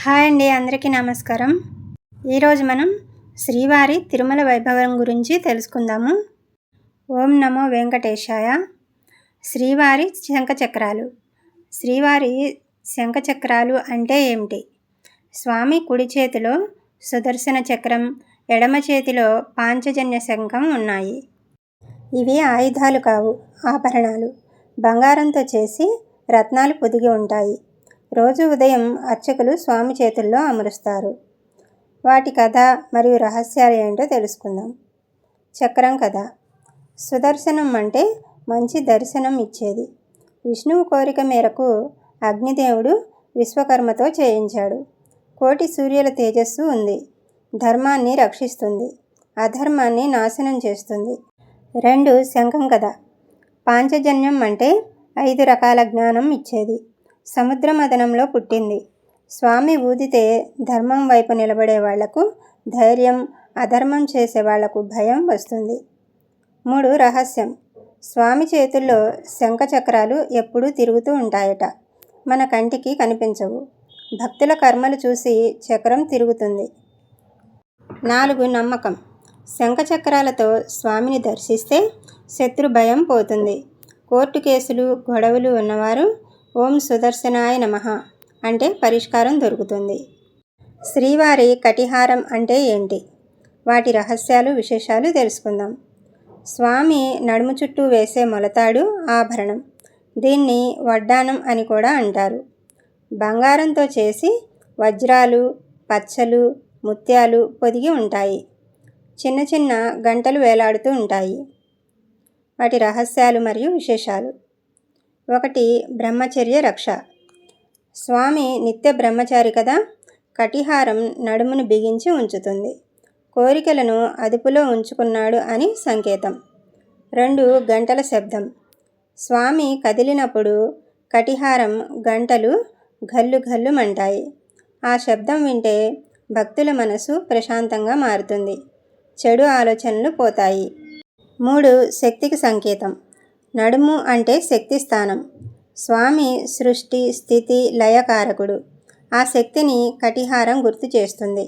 Hi అండి, అందరికీ నమస్కారం. ఈరోజు మనం శ్రీవారి తిరుమల వైభవం గురించి తెలుసుకుందాము. ఓం నమో వెంకటేశాయ. శ్రీవారి శంఖచక్రాలు. శ్రీవారి శంఖచక్రాలు అంటే ఏమిటి? స్వామి కుడి చేతిలో సుదర్శన చక్రం, ఎడమ చేతిలో పాంచజన్య శంఖం ఉన్నాయి. ఇవి ఆయుధాలు కావు, ఆభరణాలు. బంగారంతో చేసి రత్నాలు పొదిగి ఉంటాయి. రోజు ఉదయం అర్చకులు స్వామి చేతుల్లో అమరుస్తారు. వాటి కథ మరియు రహస్యాలు ఏంటో తెలుసుకుందాం. చక్రం కథ. సుదర్శనం అంటే మంచి దర్శనం ఇచ్చేది. విష్ణువు కోరిక మేరకు అగ్నిదేవుడు విశ్వకర్మతో చేయించాడు. కోటి సూర్యుల తేజస్సు ఉంది. ధర్మాన్ని రక్షిస్తుంది, అధర్మాన్ని నాశనం చేస్తుంది. 2. శంఖం కథ. పాంచజన్యం అంటే 5 రకాల జ్ఞానం ఇచ్చేది. సముద్ర మథనంలో పుట్టింది. స్వామి ఊదితే ధర్మం వైపు నిలబడే వాళ్లకు ధైర్యం, అధర్మం చేసే వాళ్లకు భయం వస్తుంది. 3. రహస్యం. స్వామి చేతుల్లో శంఖచక్రాలు ఎప్పుడూ తిరుగుతూ ఉంటాయట. మన కంటికి కనిపించవు. భక్తుల కర్మలు చూసి చక్రం తిరుగుతుంది. 4. నమ్మకం. శంఖచక్రాలతో స్వామిని దర్శిస్తే శత్రు భయం పోతుంది. కోర్టు కేసులు, గొడవలు ఉన్నవారు ఓం సుదర్శనాయ నమః అంటే పరిష్కారం దొరుకుతుంది. శ్రీవారి కటిహారం అంటే ఏంటి? వాటి రహస్యాలు, విశేషాలు తెలుసుకుందాం. స్వామి నడుము చుట్టూ వేసే మొలతాడు ఆభరణం. దీన్ని వడ్డానం అని కూడా అంటారు. బంగారంతో చేసి వజ్రాలు, పచ్చలు, ముత్యాలు పొదిగి ఉంటాయి. చిన్న చిన్న గంటలు వేలాడుతూ ఉంటాయి. వాటి రహస్యాలు మరియు విశేషాలు. 1. బ్రహ్మచర్య రక్ష. స్వామి నిత్య బ్రహ్మచారి కదా. కటిహారం నడుమును బిగించి ఉంచుతుంది. కోరికలను అదుపులో ఉంచుకున్నాడు అని సంకేతం. 2. గంటల శబ్దం. స్వామి కదిలినప్పుడు కటిహారం గంటలు ఘల్లు ఘల్లుమంటాయి. ఆ శబ్దం వింటే భక్తుల మనసు ప్రశాంతంగా మారుతుంది. చెడు ఆలోచనలు పోతాయి. 3. శక్తికి సంకేతం. నడుము అంటే శక్తి స్థానం. స్వామి సృష్టి, స్థితి, లయకారకుడు. ఆ శక్తిని కటిహారం గుర్తు చేస్తుంది.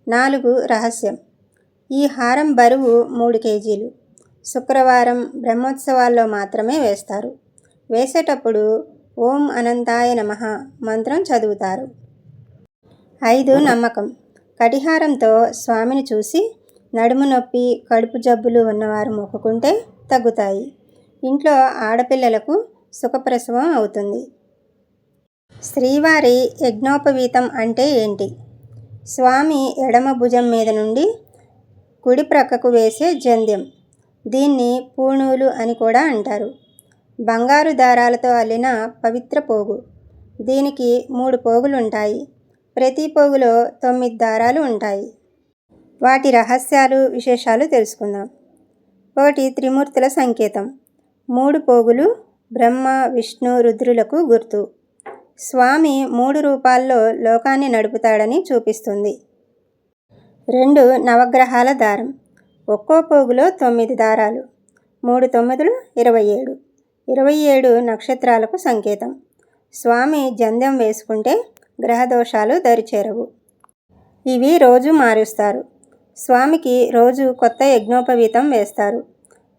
4. రహస్యం. ఈ హారం బరువు 3 కేజీలు. శుక్రవారం బ్రహ్మోత్సవాల్లో మాత్రమే వేస్తారు. వేసేటప్పుడు ఓం అనంతాయ నమః మంత్రం చదువుతారు. 5. నమ్మకం. కటిహారంతో స్వామిని చూసి నడుము నొప్పి, కడుపు జబ్బులు ఉన్నవారు మొక్కుకుంటే తగ్గుతాయి. ఇంట్లో ఆడపిల్లలకు సుఖప్రసవం అవుతుంది. శ్రీవారి యజ్ఞోపవీతం అంటే ఏంటి? స్వామి ఎడమ భుజం మీద నుండి కుడి ప్రక్కకు వేసే జంధ్యం. దీన్ని పూణూలు అని కూడా అంటారు. బంగారు దారాలతో అల్లిన పవిత్ర పోగు. దీనికి 3 పోగులుంటాయి. ప్రతి పోగులో 9 దారాలు ఉంటాయి. వాటి రహస్యాలు, విశేషాలు తెలుసుకుందాం. 1. త్రిమూర్తుల సంకేతం. 3 పోగులు బ్రహ్మ, విష్ణు, రుద్రులకు గుర్తు. స్వామి 3 రూపాల్లో లోకాన్ని నడుపుతాడని చూపిస్తుంది. 2. నవగ్రహాల దారం. ఒక్కో పోగులో 9 దారాలు. 3 9లు 27. 27 నక్షత్రాలకు సంకేతం. స్వామి జంధ్యం వేసుకుంటే గ్రహదోషాలు దరిచేరవు. ఇవి రోజు మారుస్తారు. స్వామికి రోజు కొత్త యజ్ఞోపవీతం వేస్తారు.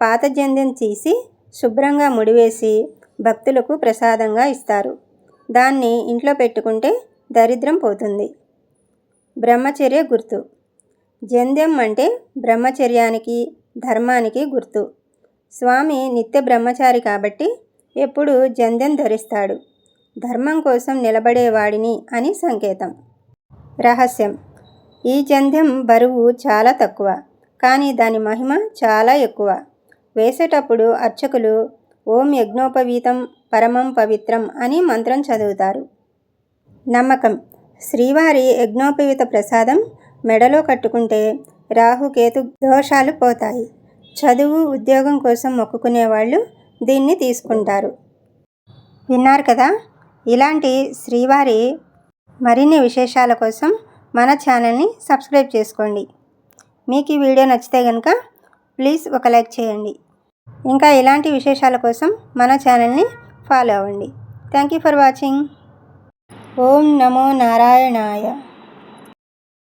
పాత జంధ్యం తీసి శుభ్రంగా ముడివేసి భక్తులకు ప్రసాదంగా ఇస్తారు. దాన్ని ఇంట్లో పెట్టుకుంటే దరిద్రం పోతుంది. బ్రహ్మచర్య గుర్తు. జంధ్యం అంటే బ్రహ్మచర్యానికి, ధర్మానికి గుర్తు. స్వామి నిత్య బ్రహ్మచారి కాబట్టి ఎప్పుడు జంధ్యం ధరిస్తాడు. ధర్మం కోసం నిలబడేవాడిని అని సంకేతం. రహస్యం. ఈ జంధ్యం బరువు చాలా తక్కువ, కానీ దాని మహిమ చాలా ఎక్కువ. వేసేటప్పుడు అర్చకులు ఓం యజ్ఞోపవీతం పరమం పవిత్రం అని మంత్రం చదువుతారు. నమ్మకం. శ్రీవారి యజ్ఞోపవీత ప్రసాదం మెడలో కట్టుకుంటే రాహుకేతు దోషాలు పోతాయి. చదువు, ఉద్యోగం కోసం మొక్కుకునేవాళ్ళు దీన్ని తీసుకుంటారు. విన్నారు కదా. ఇలాంటి శ్రీవారి మరిన్ని విశేషాల కోసం మన ఛానల్ని సబ్స్క్రైబ్ చేసుకోండి. మీకు ఈ వీడియో నచ్చితే కనుక ప్లీజ్ ఒక లైక్ చేయండి. ఇంకా ఇలాంటి విశేషాల కోసం మన ఛానల్ని ఫాలో అవ్వండి. Thank you for watching. ఓం నమో నారాయణాయ.